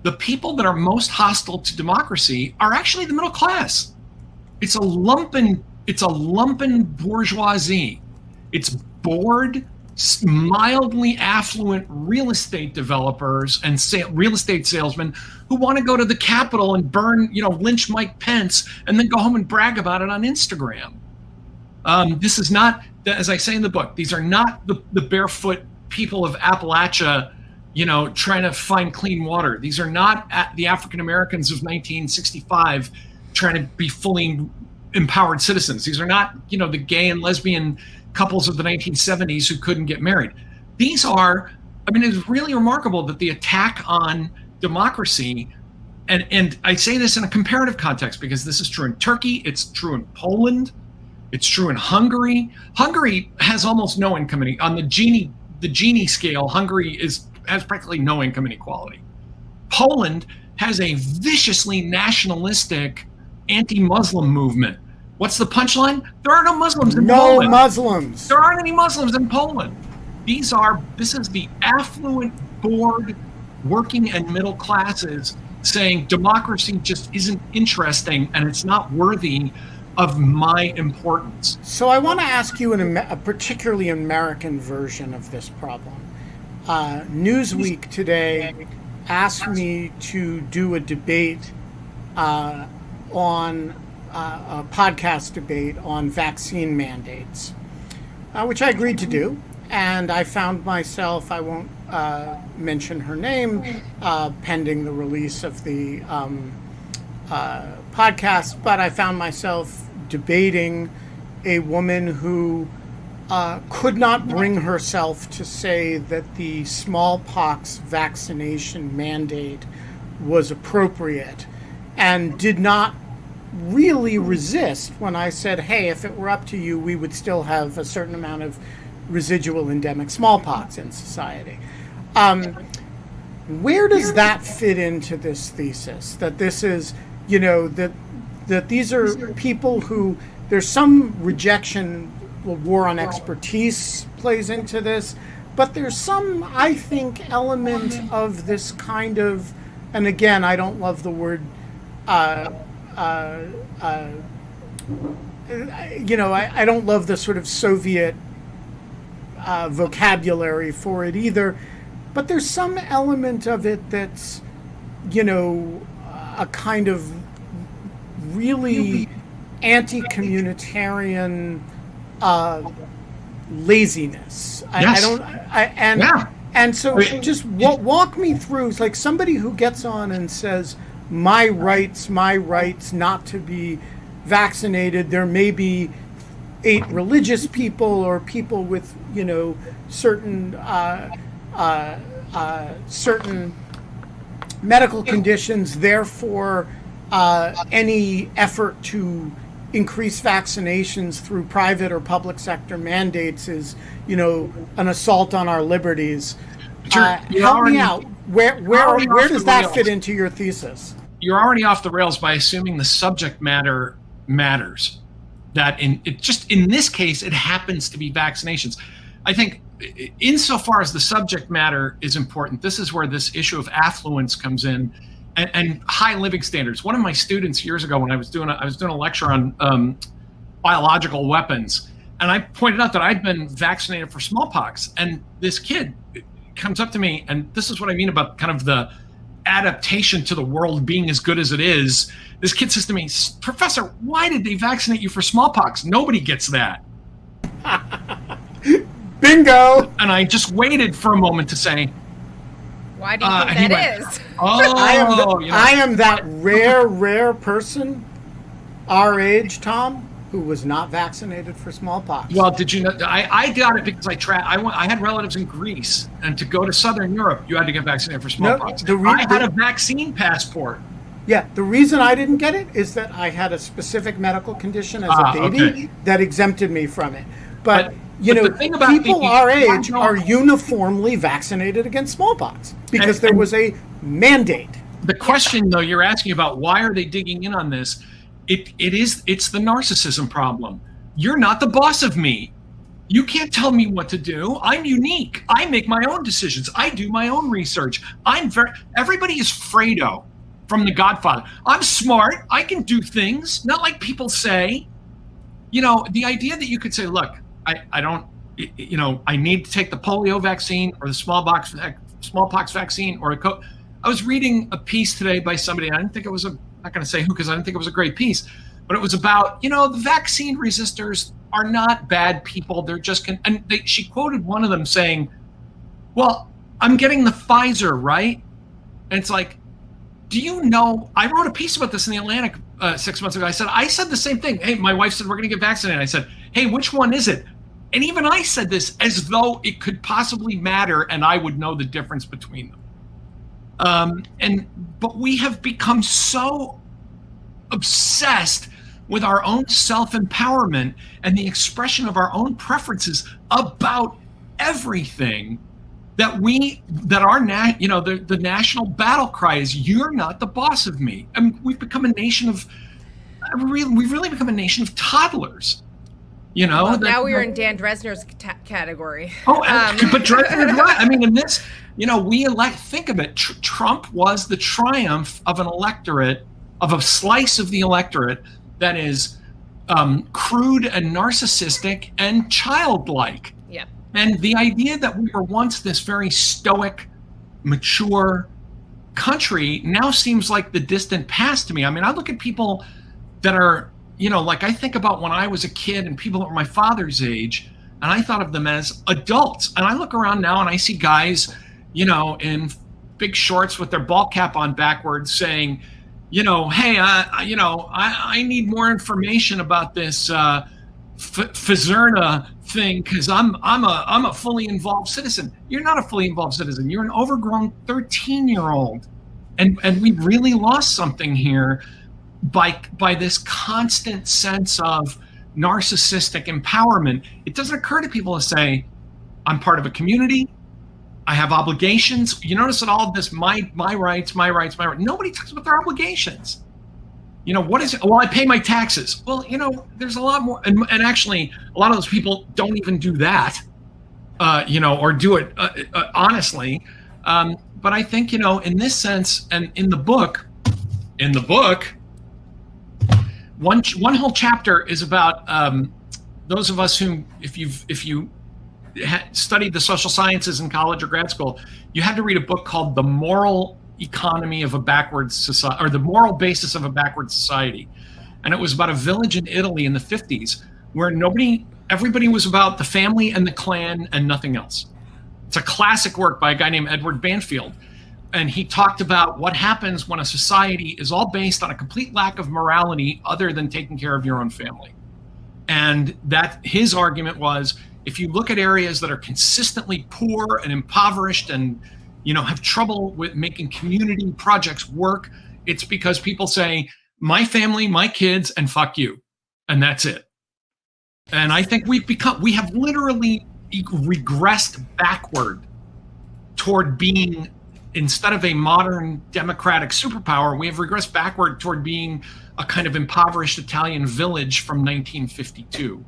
the people that are most hostile to democracy are actually the middle class. It's a lumpen bourgeoisie. It's bored, mildly affluent real estate developers and real estate salesmen who want to go to the Capitol and burn, lynch Mike Pence and then go home and brag about it on Instagram. This is not, as I say in the book, these are not the barefoot people of Appalachia, trying to find clean water. These are not the African Americans of 1965 trying to be fully empowered citizens. These are not, the gay and lesbian couples of the 1970s who couldn't get married. These are, it's really remarkable that the attack on democracy, and I say this in a comparative context because this is true in Turkey, it's true in Poland, it's true in Hungary. Hungary has almost no income inequality. On the Gini scale, Hungary has practically no income inequality. Poland has a viciously nationalistic anti-Muslim movement. What's the punchline? There are no Muslims in Poland. No Muslims. There aren't any Muslims in Poland. This is the affluent, bored, working and middle classes saying democracy just isn't interesting and it's not worthy of my importance. So I want to ask you a particularly American version of this problem. Newsweek today asked me to do a debate on a podcast debate on vaccine mandates, which I agreed to do. And I found myself, I won't mention her name, pending the release of the podcast, but I found myself debating a woman who could not bring herself to say that the smallpox vaccination mandate was appropriate and did not really resist when I said, hey, if it were up to you, we would still have a certain amount of residual endemic smallpox in society. Where does that fit into this thesis? That this is, that these are people who, there's some rejection, war on expertise plays into this, but there's some, I think, element of this kind of, and again, I don't love the word, I don't love the sort of Soviet vocabulary for it either, but there's some element of it that's, a kind of really anti-communitarian laziness. Yes. And so just walk me through, it's like somebody who gets on and says, my rights not to be vaccinated. There may be 8 religious people or people with, certain certain medical conditions. Therefore, any effort to increase vaccinations through private or public sector mandates is, an assault on our liberties. Help me out. Where does that fit into your thesis? You're already off the rails by assuming the subject matter matters. That in this case, it happens to be vaccinations. I think insofar as the subject matter is important, this is where this issue of affluence comes in and high living standards. One of my students years ago, when I was doing a lecture on biological weapons, and I pointed out that I'd been vaccinated for smallpox, and this kid comes up to me, and this is what I mean about kind of the adaptation to the world being as good as it is. This kid says to me, Professor, why did they vaccinate you for smallpox? Nobody gets that. Bingo! And I just waited for a moment to say, why do you think that is? Oh, I am that rare person, our age, Tom, who was not vaccinated for smallpox. Well, did you know? I got it because I had relatives in Greece, and to go to Southern Europe, you had to get vaccinated for smallpox. I had a vaccine passport. Yeah, the reason I didn't get it is that I had a specific medical condition as a baby that exempted me from it. But people our age are uniformly vaccinated against smallpox because there was a mandate. The question, though, you're asking about why are they digging in on this? It's the narcissism problem. You're not the boss of me. You can't tell me what to do. I'm unique. I make my own decisions. I do my own research. Everybody is Fredo from The Godfather. I'm smart. I can do things, not like people say. The idea that you could say, look, I don't, I need to take the polio vaccine or the smallpox vaccine or I was reading a piece today by somebody. I didn't think it was not going to say who, because I didn't think it was a great piece, but it was about, the vaccine resistors are not bad people. They're just, she quoted one of them saying, well, I'm getting the Pfizer, right? And it's like, do you know, I wrote a piece about this in the Atlantic 6 months ago. I said the same thing. Hey, my wife said, we're going to get vaccinated. I said, hey, which one is it? And even I said this as though it could possibly matter and I would know the difference between them. But we have become so obsessed with our own self-empowerment and the expression of our own preferences about everything that the national battle cry is, you're not the boss of me. I mean, we've become a nation of toddlers. Well, now we are in Dan Dresner's category. But Dresner, right? I mean, in this, think of it. Trump was the triumph of an electorate, of a slice of the electorate that is crude and narcissistic and childlike. Yeah. And the idea that we were once this very stoic, mature country now seems like the distant past to me. I mean, I look at people that are, like I think about when I was a kid and people that were my father's age, and I thought of them as adults. And I look around now and I see guys, in big shorts with their ball cap on backwards saying, hey, I need more information about this Fazerna thing because I'm a fully involved citizen. You're not a fully involved citizen. You're an overgrown 13-year-old, and we've really lost something here by this constant sense of narcissistic empowerment. It doesn't occur to people to say, I'm part of a community. I have obligations. You notice that all of this, my rights. Nobody talks about their obligations. What is it? Well, I pay my taxes. Well, there's a lot more. And actually, a lot of those people don't even do that, or do it honestly. But I think, in this sense, and in the book, one whole chapter is about those of us who, if you studied the social sciences in college or grad school, you had to read a book called The Moral Economy of a Backwards Society, or The Moral Basis of a Backward Society. And it was about a village in Italy in the 50s where everybody was about the family and the clan and nothing else. It's a classic work by a guy named Edward Banfield. And he talked about what happens when a society is all based on a complete lack of morality other than taking care of your own family. And that his argument was, if you look at areas that are consistently poor and impoverished and have trouble with making community projects work, it's because people say, my family, my kids, and fuck you. And that's it. And I think we have literally regressed backward toward being, instead of a modern democratic superpower, we have regressed backward toward being a kind of impoverished Italian village from 1952.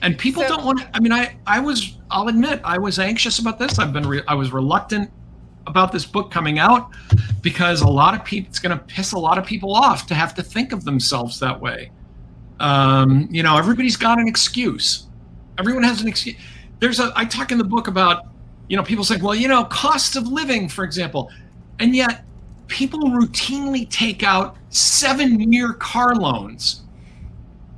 And people don't want to, I'll admit, I was anxious about this. I was reluctant about this book coming out because a lot of people, it's going to piss a lot of people off to have to think of themselves that way. Everybody's got an excuse. Everyone has an excuse. I talk in the book about, people say, well, costs of living, for example. And yet people routinely take out 7-year car loans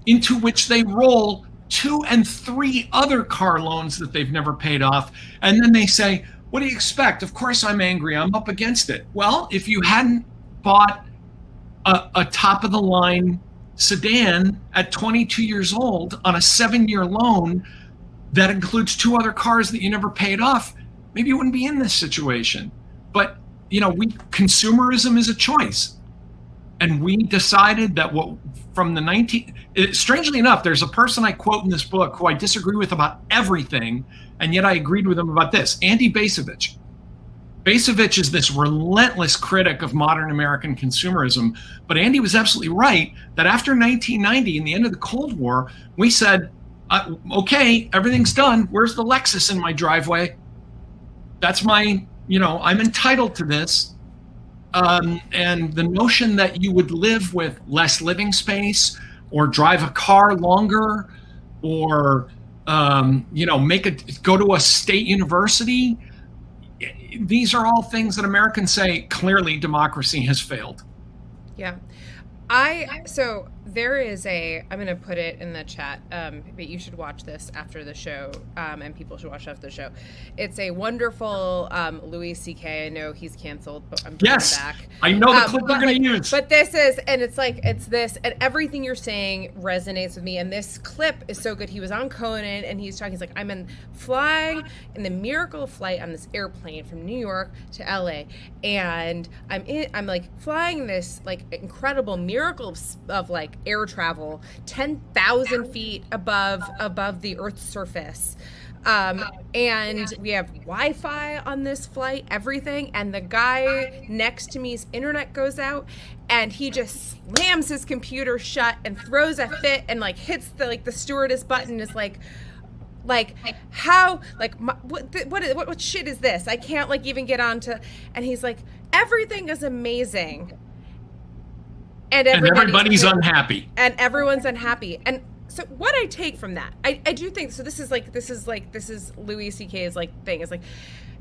into which they roll 2 and 3 other car loans that they've never paid off. And then they say, what do you expect? Of course I'm angry. I'm up against it. Well, if you hadn't bought a top of the line sedan at 22 years old on a 7-year loan that includes 2 other cars that you never paid off, maybe you wouldn't be in this situation. But, consumerism is a choice. And we decided that strangely enough, there's a person I quote in this book who I disagree with about everything, and yet I agreed with him about this, Andy Bacevich. Bacevich is this relentless critic of modern American consumerism, but Andy was absolutely right that after 1990 and the end of the Cold War, we said, okay, everything's done. Where's the Lexus in my driveway? That's my, I'm entitled to this. And the notion that you would live with less living space or drive a car longer or, go to a state university, these are all things that Americans say clearly democracy has failed. Yeah. So there is I'm going to put it in the chat, but you should watch this after the show, and people should watch after the show. It's a wonderful Louis C.K. I know he's canceled, but I'm bringing it back. I know the clip they're going to use. But this is, and it's this, and everything you're saying resonates with me. And this clip is so good. He was on Conan, and he's talking. He's like, flying in the miracle of flight on this airplane from New York to L.A. And I'm like flying this like incredible miracle of like air travel 10,000 feet above the Earth's surface, and we have Wi-Fi on this flight, everything, and the guy next to me's internet goes out and he just slams his computer shut and throws a fit and like hits the stewardess button, is like how, like, what shit is this? I can't like even get on to, and he's like, everything is amazing. And everybody's unhappy. And everyone's unhappy. And so what I take from that, I do think, so this is Louis C.K.'s like thing. It's like,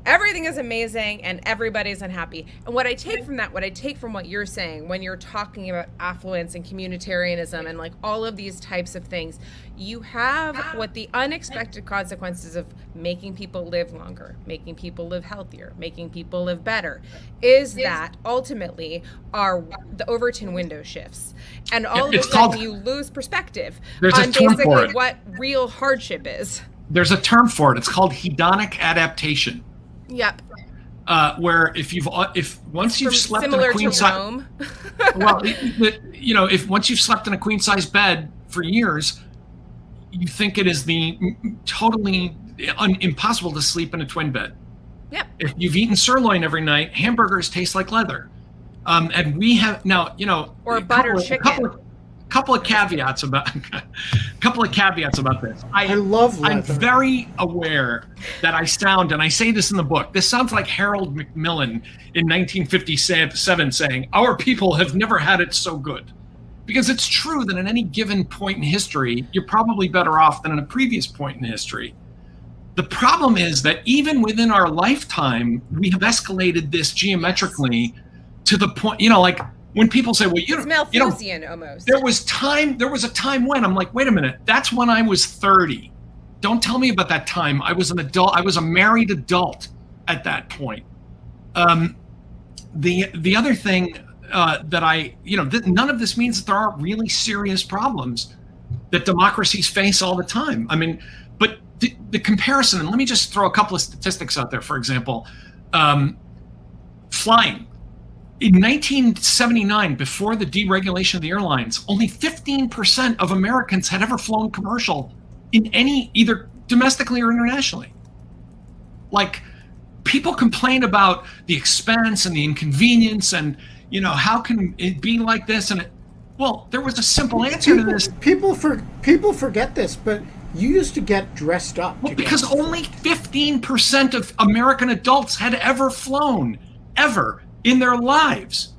everything is amazing and everybody's unhappy. And what I take from that, what I take from what you're saying, when you're talking about affluence and communitarianism and like all of these types of things, you have what the unexpected consequences of making people live longer, making people live healthier, making people live better, is that ultimately the Overton window shifts. And all of a sudden you lose perspective on basically what real hardship is. There's a term for it. It's called hedonic adaptation. Yep. Where once you've slept in a queen size, if once you've slept in a queen size bed for years, you think it is totally impossible to sleep in a twin bed. Yep. If you've eaten sirloin every night, hamburgers taste like leather. And we have now, or butter chicken. Couple of caveats about this. I love leather. I'm very aware that I sound, and I say this in the book, this sounds like Harold Macmillan in 1957 saying, our people have never had it so good. Because it's true that at any given point in history, you're probably better off than at a previous point in history. The problem is that even within our lifetime, we have escalated this geometrically to the point, like, when people say, well, it's Malthusian almost. There was a time when I'm like, wait a minute, that's when I was 30. Don't tell me about that time. I was an adult. I was a married adult at that point. The other thing that none of this means that there aren't really serious problems that democracies face all the time. I mean, but the comparison, and let me just throw a couple of statistics out there. For example, flying. In 1979, before the deregulation of the airlines, only 15% of Americans had ever flown commercial in either domestically or internationally. Like, people complain about the expense and the inconvenience and, how can it be like this? And there was a simple answer to this. People forget this, but you used to get dressed up. Well, because only 15% of American adults had ever flown, ever. In their lives.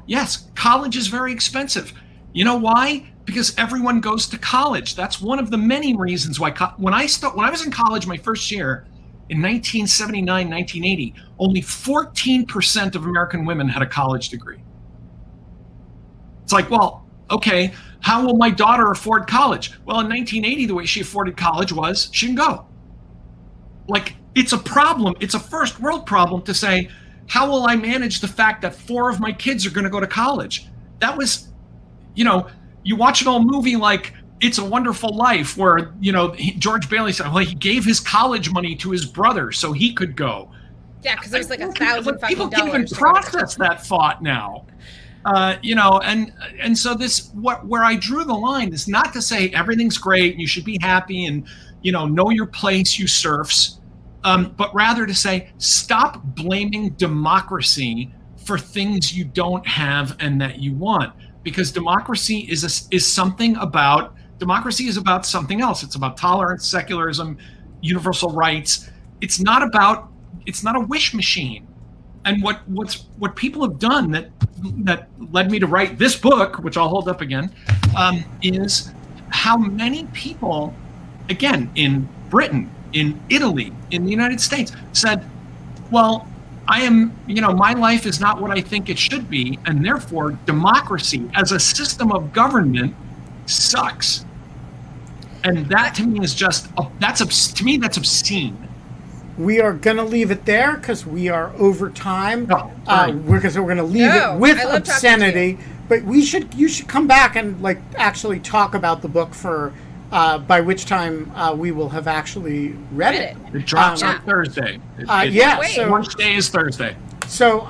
Yes, college is very expensive. You know why? Because everyone goes to college. That's one of the many reasons why when I was in college my first year in 1979, 1980, only 14% of American women had a college degree. It's like, well, okay, how will my daughter afford college? Well, in 1980, the way she afforded college was she can go. Like, it's a problem. It's a first world problem to say, how will I manage the fact that 4 of my kids are going to go to college? That was, you watch an old movie like It's a Wonderful Life, where, George Bailey said, well, he gave his college money to his brother so he could go. Yeah, because there's like $1,000 fucking people can't even dollars. process that thought now. And so where I drew the line is not to say everything's great and you should be happy and, know your place, you serfs, but rather to say, stop blaming democracy for things you don't have and that you want, because democracy is about something else. It's about tolerance, secularism, universal rights. It's not a wish machine. And what people have done that led me to write this book, which I'll hold up again, is how many people, again, in Britain, in Italy, in the United States, said, well, my life is not what I think it should be, and therefore democracy as a system of government sucks. And that to me is that's obscene. We are going to leave it there because we are over time. We're going to leave it No, with I love obscenity. But you should come back and actually talk about the book for by which time we will have actually read it. It drops on Thursday. So launch day is Thursday. So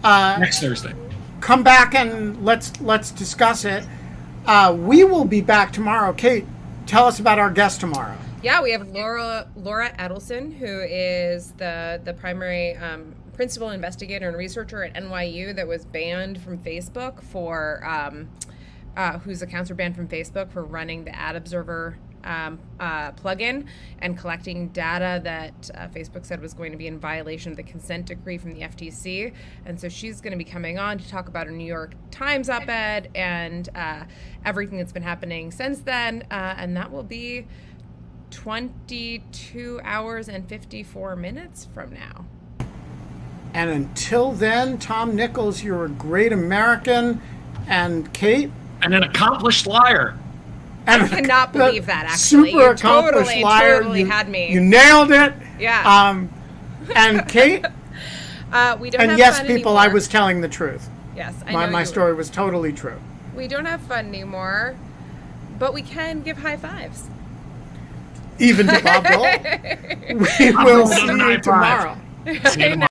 next Thursday. Come back and let's discuss it. We will be back tomorrow. Kate, tell us about our guest tomorrow. Yeah, we have Laura Edelson, who is the primary principal investigator and researcher at NYU that was banned from Facebook whose accounts were banned from Facebook for running the Ad Observer plugin and collecting data that Facebook said was going to be in violation of the consent decree from the FTC. And so she's going to be coming on to talk about a New York Times op-ed and everything that's been happening since then. And that will be 22 hours and 54 minutes from now. And until then, Tom Nichols, you're a great American. And Kate? And an accomplished liar. And I cannot believe that, actually. Super accomplished liar. Totally had me. You nailed it. Yeah. And Kate? We don't and have yes, fun people, anymore. I was telling the truth. Yes, I know my story was totally true. We don't have fun anymore, but we can give high fives. Even to Bob Dole. We will see you tomorrow. See you tomorrow.